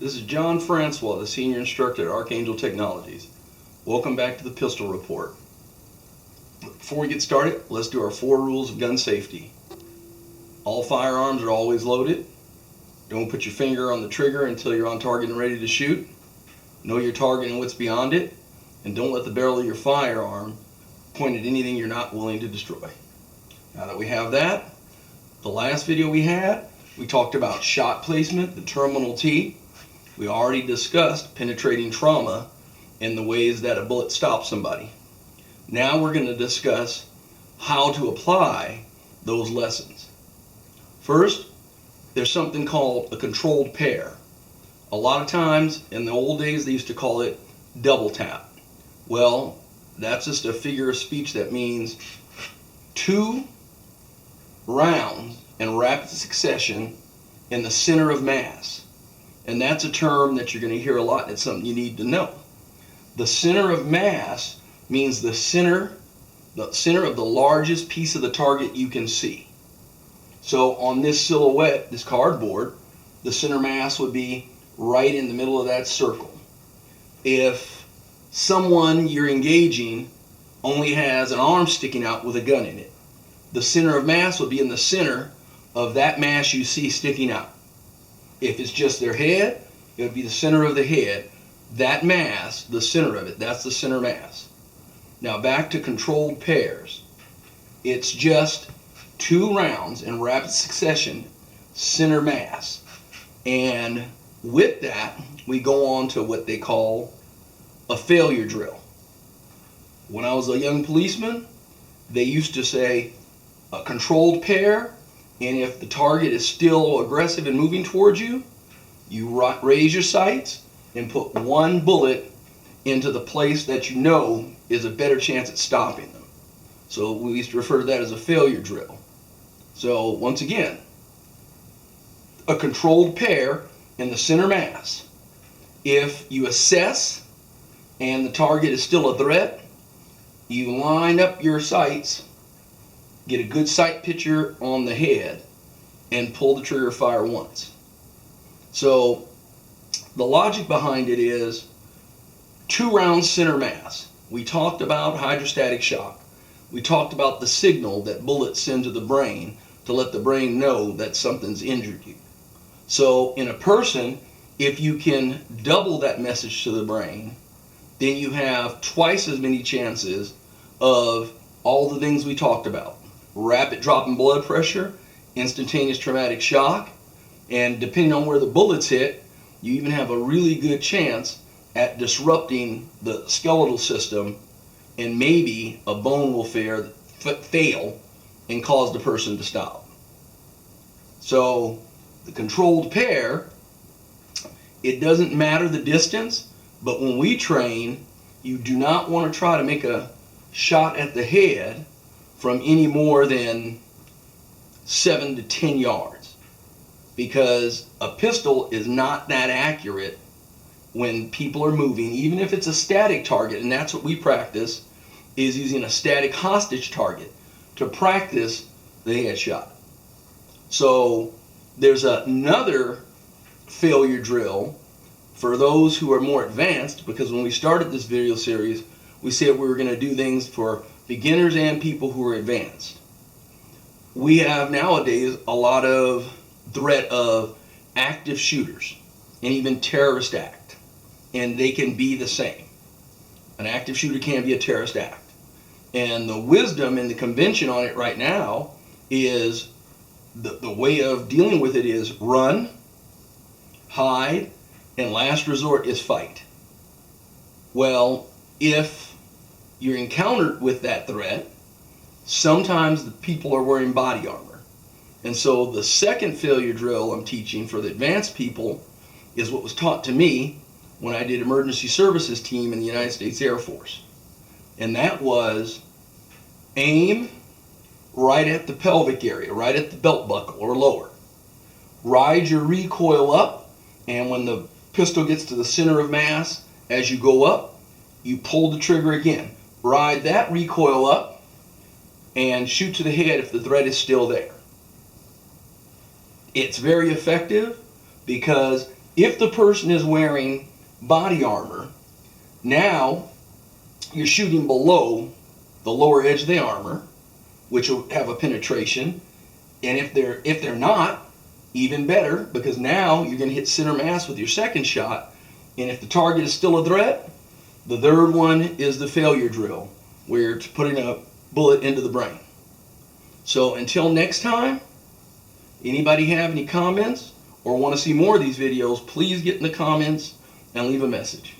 This is John Francois, the Senior Instructor at Archangel Technologies. Welcome back to the Pistol Report. Before we get started, let's do our 4 rules of gun safety. All firearms are always loaded. Don't put your finger on the trigger until you're on target and ready to shoot. Know your target and what's beyond it. And don't let the barrel of your firearm point at anything you're not willing to destroy. Now that we have that, the last video we had, we talked about shot placement, the terminal T. We already discussed penetrating trauma and the ways that a bullet stops somebody. Now we're going to discuss how to apply those lessons. First, there's something called a controlled pair. A lot of times in the old days they used to call it double tap. Well, that's just a figure of speech that means 2 rounds in rapid succession in the center of mass. And that's a term that you're going to hear a lot, and it's something you need to know. The center of mass means the center of the largest piece of the target you can see. So on this silhouette, this cardboard, the center mass would be right in the middle of that circle. If someone you're engaging only has an arm sticking out with a gun in it, the center of mass would be in the center of that mass you see sticking out. If it's just their head, it would be the center of the head. That mass, the center of it, that's the center mass. Now back to controlled pairs. It's just 2 rounds in rapid succession, center mass. And with that, we go on to what they call a failure drill. When I was a young policeman, they used to say a controlled pair, and if the target is still aggressive and moving towards you, you raise your sights and put 1 bullet into the place that you know is a better chance at stopping them. So we used to refer to that as a failure drill. So once again, a controlled pair in the center mass. If you assess and the target is still a threat, you line up your sights, get a good sight picture on the head, and pull the trigger, fire once. So the logic behind it is 2 rounds center mass. We talked about hydrostatic shock. We talked about the signal that bullets send to the brain to let the brain know that something's injured you. So in a person, if you can double that message to the brain, then you have twice as many chances of all the things we talked about. Rapid drop in blood pressure, instantaneous traumatic shock, and depending on where the bullets hit, you even have a really good chance at disrupting the skeletal system, and maybe a bone will fail and cause the person to stop. So the controlled pair, it doesn't matter the distance, but when we train, you do not want to try to make a shot at the head from any more than 7 to 10 yards, because a pistol is not that accurate when people are moving, even if it's a static target. And that's what we practice, is using a static hostage target to practice the headshot. So there's another failure drill for those who are more advanced, because when we started this video series, we said we were going to do things for beginners and people who are advanced. We have nowadays a lot of threat of active shooters and even terrorist act, and they can be the same. An active shooter can be a terrorist act, and the wisdom and the convention on it right now is the way of dealing with it is run, hide, and last resort is fight. Well, if you're encountered with that threat, sometimes the people are wearing body armor. And so the second failure drill I'm teaching for the advanced people is what was taught to me when I did emergency services team in the United States Air Force. And that was aim right at the pelvic area, right at the belt buckle or lower. Ride your recoil up, and when the pistol gets to the center of mass, as you go up, you pull the trigger again. Ride that recoil up and shoot to the head if the threat is still there. It's very effective because If the person is wearing body armor, now you're shooting below the lower edge of the armor, which will have a penetration. And if they're not, even better, because now you're going to hit center mass with your second shot. And if the target is still a threat, the third one is the failure drill, where it's putting a bullet into the brain. So until next time, anybody have any comments or want to see more of these videos, please get in the comments and leave a message.